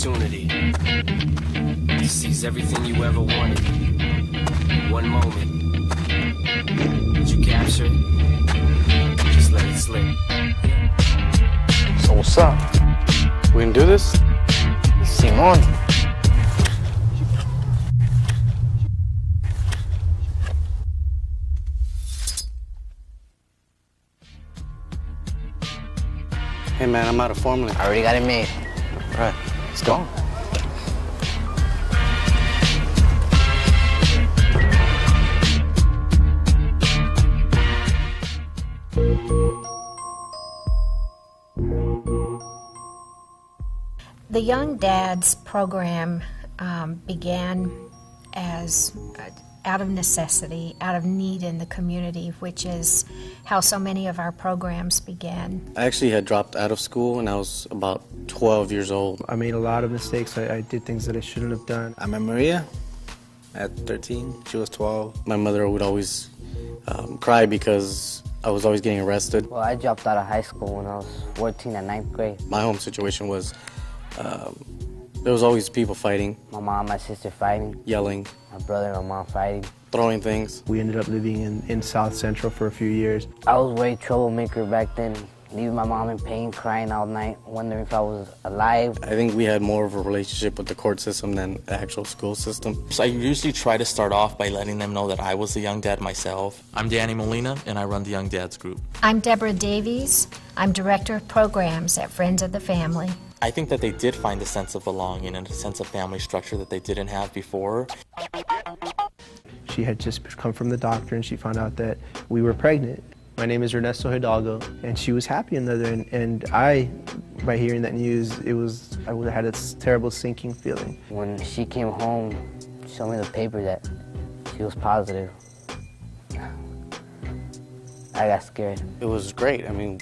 opportunity to seize everything you ever wanted. One moment. Did you capture it? Just let it slip. So what's up? We can do this? Simon. Hey man, I'm out of formula. I already got it made. All right, let's go. The Young Dads program began as out of necessity, out of need in the community, which is how so many of our programs began. I actually had dropped out of school when I was about 12 years old. I made a lot of mistakes. I did things that I shouldn't have done. I met Maria at 13. She was 12. My mother would always cry because I was always getting arrested. Well, I dropped out of high school when I was 14 at 9th grade. My home situation was, there was always people fighting. My mom and my sister fighting. Yelling. My brother and my mom fighting. Throwing things. We ended up living in South Central for a few years. I was way troublemaker back then, leaving my mom in pain, crying all night, wondering if I was alive. I think we had more of a relationship with the court system than the actual school system. So I usually try to start off by letting them know that I was a young dad myself. I'm Danny Molina, and I run the Young Dads group. I'm Deborah Davies. I'm Director of Programs at Friends of the Family. I think that they did find a sense of belonging and a sense of family structure that they didn't have before. She had just come from the doctor and she found out that we were pregnant. My name is Ernesto Hidalgo, and she was happy on the other end. And I, by hearing that news, I would have had a terrible sinking feeling. When she came home, she showed me the paper that she was positive. I got scared. It was great. I mean,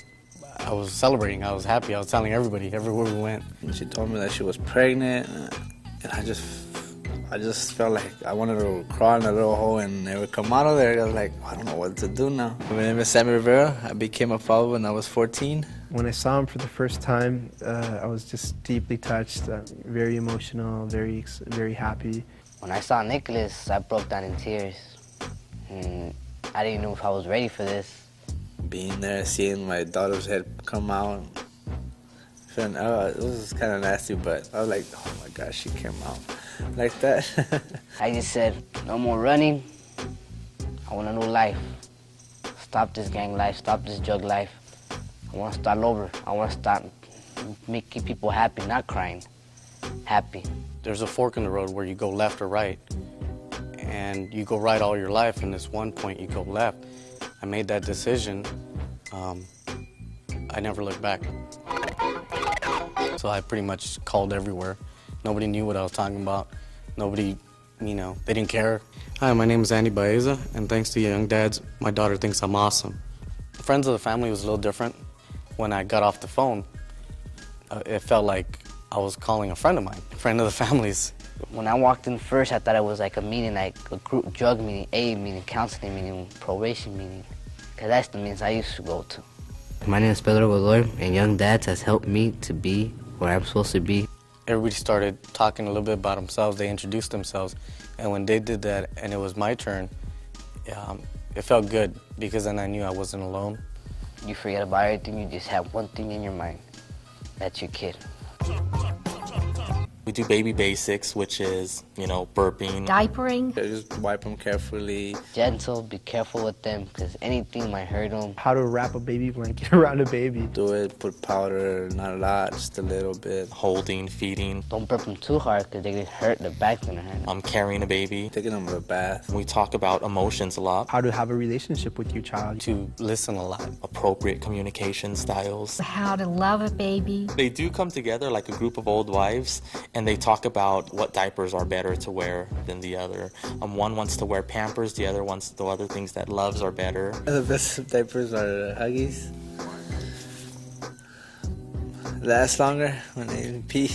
I was celebrating, I was happy, I was telling everybody, everywhere we went. And she told me that she was pregnant, and I just felt like I wanted to crawl in a little hole and never come out of there. I was like, I don't know what to do now. My name is Sammy Rivera. I became a father when I was 14. When I saw him for the first time, I was just deeply touched, very emotional, very happy. When I saw Nicholas, I broke down in tears. And I didn't know if I was ready for this. Being there, seeing my daughter's head come out, feeling, it was kind of nasty, but I was like, oh my gosh, she came out like that. I just said, no more running. I want a new life. Stop this gang life, stop this drug life. I want to start over. I want to start making people happy, not crying, happy. There's a fork in the road where you go left or right, and you go right all your life, and this one point you go left. I made that decision. I never looked back. So I pretty much called everywhere. Nobody knew what I was talking about. Nobody, they didn't care. Hi, my name is Andy Baeza, and thanks to Young Dads, my daughter thinks I'm awesome. Friends of the Family was a little different. When I got off the phone, it felt like I was calling a friend of mine, a friend of the family's. When I walked in first, I thought it was like a meeting, like a group drug meeting, AA meeting, counseling meeting, probation meeting. Because that's the meetings I used to go to. My name is Pedro Godoy, and Young Dads has helped me to be where I'm supposed to be. Everybody started talking a little bit about themselves. They introduced themselves. And when they did that and it was my turn, it felt good because then I knew I wasn't alone. You forget about everything. You just have one thing in your mind. That's your kid. We do baby basics, which is, burping. Diapering. I just wipe them carefully. Gentle, be careful with them, because anything might hurt them. How to wrap a baby blanket around a baby. Do it, put powder, not a lot, just a little bit. Holding, feeding. Don't burp them too hard, because they get hurt, their back's gonna hurt. I'm carrying a baby. Taking them to a bath. We talk about emotions a lot. How to have a relationship with your child. To listen a lot. Appropriate communication styles. How to love a baby. They do come together like a group of old wives, and they talk about what diapers are better to wear than the other. One wants to wear Pampers, the other wants the other things that loves are better. The best diapers are Huggies. Last longer when they pee.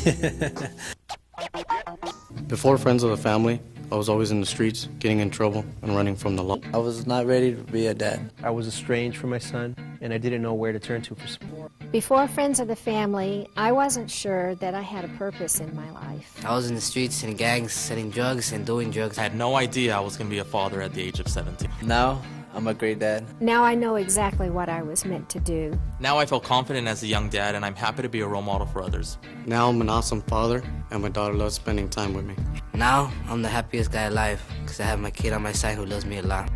Before Friends of the Family, I was always in the streets, getting in trouble and running from the law. I was not ready to be a dad. I was estranged from my son. and I didn't know where to turn to for support. Before Friends of the Family, I wasn't sure that I had a purpose in my life. I was in the streets, in gangs, selling drugs and doing drugs. I had no idea I was going to be a father at the age of 17. Now, I'm a great dad. Now I know exactly what I was meant to do. Now I feel confident as a young dad, and I'm happy to be a role model for others. Now I'm an awesome father, and my daughter loves spending time with me. Now, I'm the happiest guy alive because I have my kid on my side who loves me a lot.